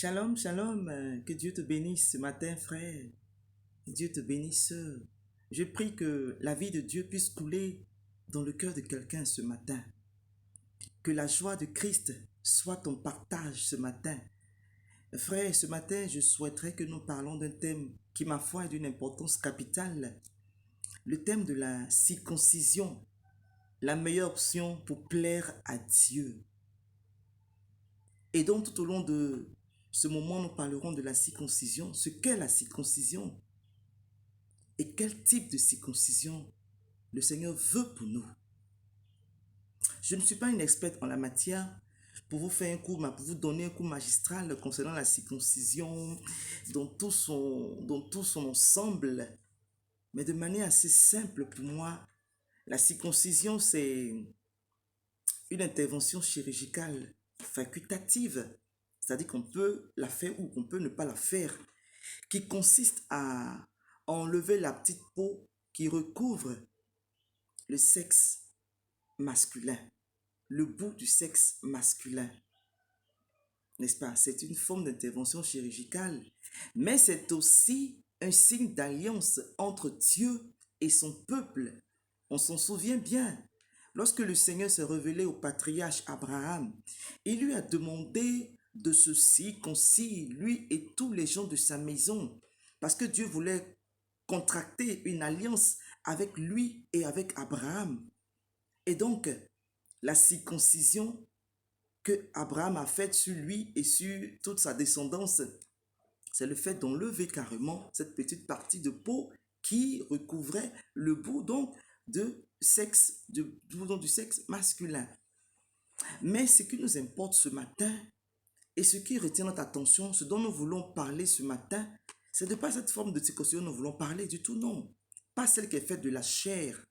Shalom, shalom, que Dieu te bénisse ce matin, frère. Que Dieu te bénisse, sœur. Je prie que la vie de Dieu puisse couler dans le cœur de quelqu'un ce matin. Que la joie de Christ soit ton partage ce matin. Frère, ce matin, je souhaiterais que nous parlons d'un thème qui, ma foi, est d'une importance capitale. Le thème de la circoncision, la meilleure option pour plaire à Dieu. Et donc, tout au long de ce moment, nous parlerons de la circoncision, ce qu'est la circoncision et quel type de circoncision le Seigneur veut pour nous. Je ne suis pas une experte en la matière pour vous faire un cours, pour vous donner un cours magistral concernant la circoncision dans tout son ensemble, mais de manière assez simple pour moi. La circoncision, c'est une intervention chirurgicale facultative, c'est-à-dire qu'on peut la faire ou qu'on peut ne pas la faire, qui consiste à enlever la petite peau qui recouvre le sexe masculin, le bout du sexe masculin. N'est-ce pas? C'est une forme d'intervention chirurgicale, mais c'est aussi un signe d'alliance entre Dieu et son peuple. On s'en souvient bien. Lorsque le Seigneur s'est révélé au patriarche Abraham, il lui a demandé de se circoncire, lui et tous les gens de sa maison, parce que Dieu voulait contracter une alliance avec lui et avec Abraham. Et donc, la circoncision que Abraham a faite sur lui et sur toute sa descendance, c'est le fait d'enlever carrément cette petite partie de peau qui recouvrait le bout donc du sexe masculin. Mais ce qui nous importe ce matin et ce qui retient notre attention, ce dont nous voulons parler ce matin, c'est de pas cette forme de circoncision nous voulons parler du tout, non. Pas celle qui est faite de la chair,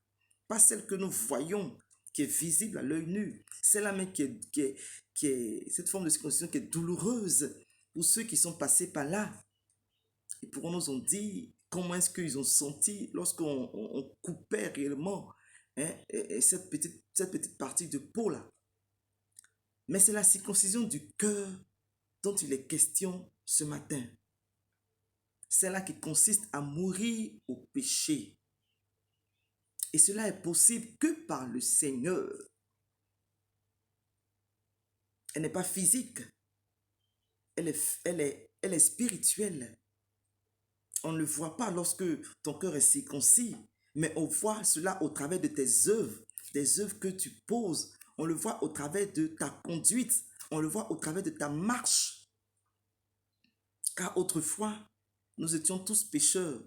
pas celle que nous voyons, qui est visible à l'œil nu. Celle-là même qui est cette forme de circoncision qui est douloureuse pour ceux qui sont passés par là. Ils pourront nous en dire comment est-ce qu'ils ont senti lorsqu'on coupait réellement cette petite partie de peau-là. Mais c'est la circoncision du cœur dont il est question ce matin. Celle-là qui consiste à mourir au péché. Et cela est possible que par le Seigneur. Elle n'est pas physique. Elle est spirituelle. On ne le voit pas lorsque ton cœur est circoncis, mais on voit cela au travers de tes œuvres, des œuvres que tu poses. On le voit au travers de ta conduite. On le voit au travers de ta marche. Car autrefois, nous étions tous pécheurs.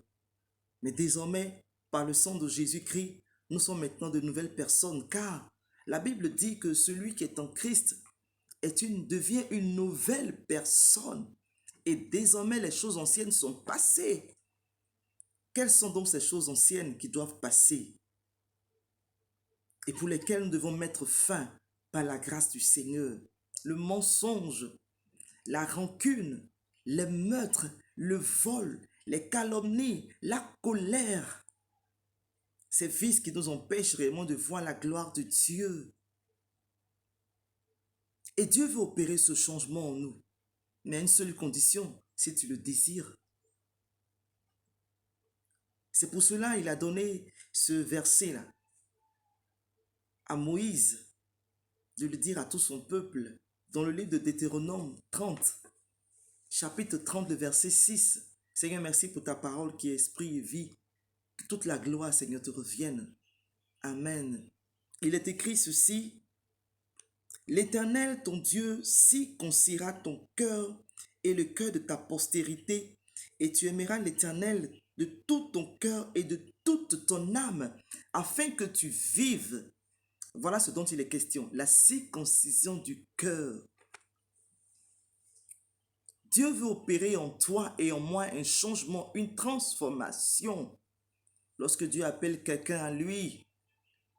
Mais désormais, par le sang de Jésus-Christ, nous sommes maintenant de nouvelles personnes. Car la Bible dit que celui qui est en Christ devient une nouvelle personne. Et désormais, les choses anciennes sont passées. Quelles sont donc ces choses anciennes qui doivent passer et pour lesquelles nous devons mettre fin par la grâce du Seigneur? Le mensonge, la rancune, les meurtres, le vol, les calomnies, la colère. Ces vices qui nous empêchent réellement de voir la gloire de Dieu. Et Dieu veut opérer ce changement en nous. Mais à une seule condition, si tu le désires. C'est pour cela qu'il a donné ce verset-là à Moïse, de le dire à tout son peuple, dans le livre de Deutéronome 30, chapitre 30, le verset 6. Seigneur, merci pour ta parole qui est esprit et vie. Que toute la gloire, Seigneur, te revienne. Amen. Il est écrit ceci: L'Éternel, ton Dieu, circoncira ton cœur et le cœur de ta postérité, et tu aimeras l'Éternel de tout ton cœur et de toute ton âme, afin que tu vives. Voilà ce dont il est question, la circoncision du cœur. Dieu veut opérer en toi et en moi un changement, une transformation. Lorsque Dieu appelle quelqu'un à lui,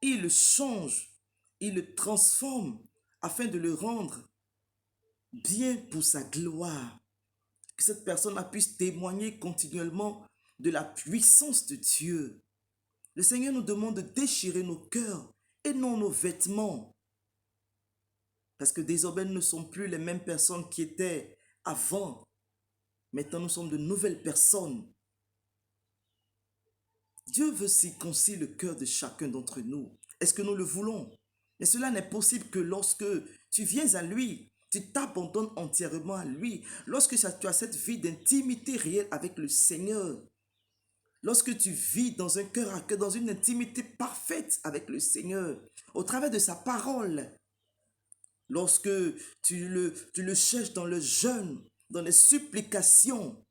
il le change, il le transforme afin de le rendre bien pour sa gloire. Que cette personne puisse témoigner continuellement de la puissance de Dieu. Le Seigneur nous demande de déchirer nos cœurs et non nos vêtements. Parce que désormais, nous ne sommes plus les mêmes personnes qui étaient avant. Maintenant, nous sommes de nouvelles personnes. Dieu veut circoncire le cœur de chacun d'entre nous. Est-ce que nous le voulons? Mais cela n'est possible que lorsque tu viens à lui, tu t'abandonnes entièrement à lui. Lorsque tu as cette vie d'intimité réelle avec le Seigneur. Lorsque tu vis dans un cœur à cœur, dans une intimité parfaite avec le Seigneur, au travers de sa parole. Lorsque tu le cherches dans le jeûne, dans les supplications,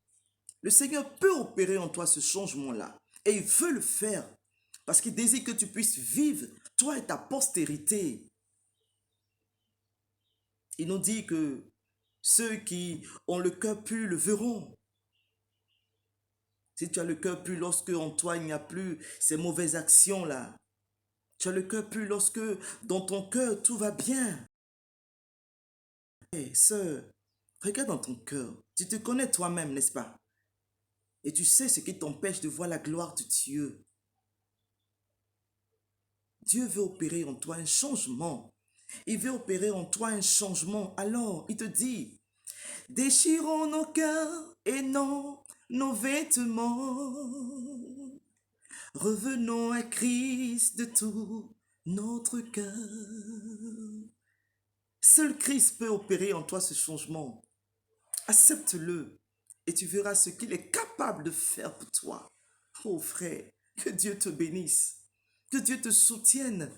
le Seigneur peut opérer en toi ce changement-là. Et il veut le faire. Parce qu'il désire que tu puisses vivre, toi et ta postérité. Il nous dit que ceux qui ont le cœur pur le verront. Si tu as le cœur pur lorsque en toi il n'y a plus ces mauvaises actions-là. Tu as le cœur pur lorsque dans ton cœur tout va bien. Hey, sœur, regarde dans ton cœur. Tu te connais toi-même, n'est-ce pas? Et tu sais ce qui t'empêche de voir la gloire de Dieu. Dieu veut opérer en toi un changement. Il veut opérer en toi un changement. Alors, il te dit, déchirons nos cœurs et non nos vêtements. Revenons à Christ de tout notre cœur. Seul Christ peut opérer en toi ce changement. Accepte-le et tu verras ce qu'il est capable de faire pour toi. Oh frère, que Dieu te bénisse, que Dieu te soutienne.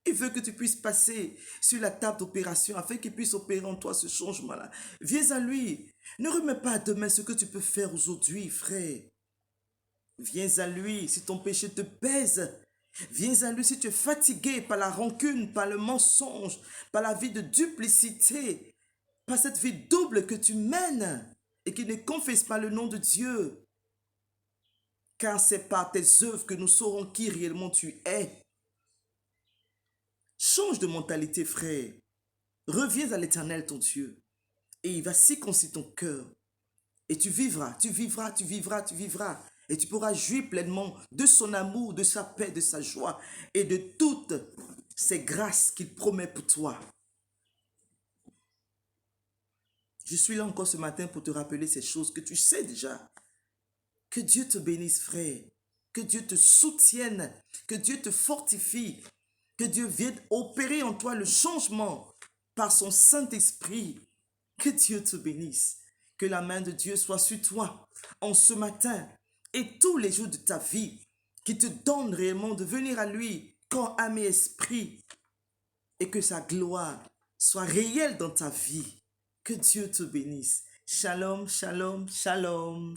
Il veut que tu puisses passer sur la table d'opération afin qu'il puisse opérer en toi ce changement-là. Viens à lui. Ne remets pas à demain ce que tu peux faire aujourd'hui, frère. Viens à lui si ton péché te pèse. Viens à lui si tu es fatigué par la rancune, par le mensonge, par la vie de duplicité, par cette vie double que tu mènes et qui ne confesse pas le nom de Dieu. Car c'est par tes œuvres que nous saurons qui réellement tu es. Change de mentalité, frère. Reviens à l'Éternel, ton Dieu. Et il va circoncire ton cœur. Et tu vivras, tu vivras, tu vivras, tu vivras. Et tu pourras jouir pleinement de son amour, de sa paix, de sa joie et de toutes ces grâces qu'il promet pour toi. Je suis là encore ce matin pour te rappeler ces choses que tu sais déjà. Que Dieu te bénisse, frère. Que Dieu te soutienne. Que Dieu te fortifie. Que Dieu vienne opérer en toi le changement par son Saint-Esprit. Que Dieu te bénisse. Que la main de Dieu soit sur toi en ce matin et tous les jours de ta vie. Qui te donne réellement de venir à lui, corps, âme et esprit. Et que sa gloire soit réelle dans ta vie. Que Dieu te bénisse. Shalom, shalom, shalom.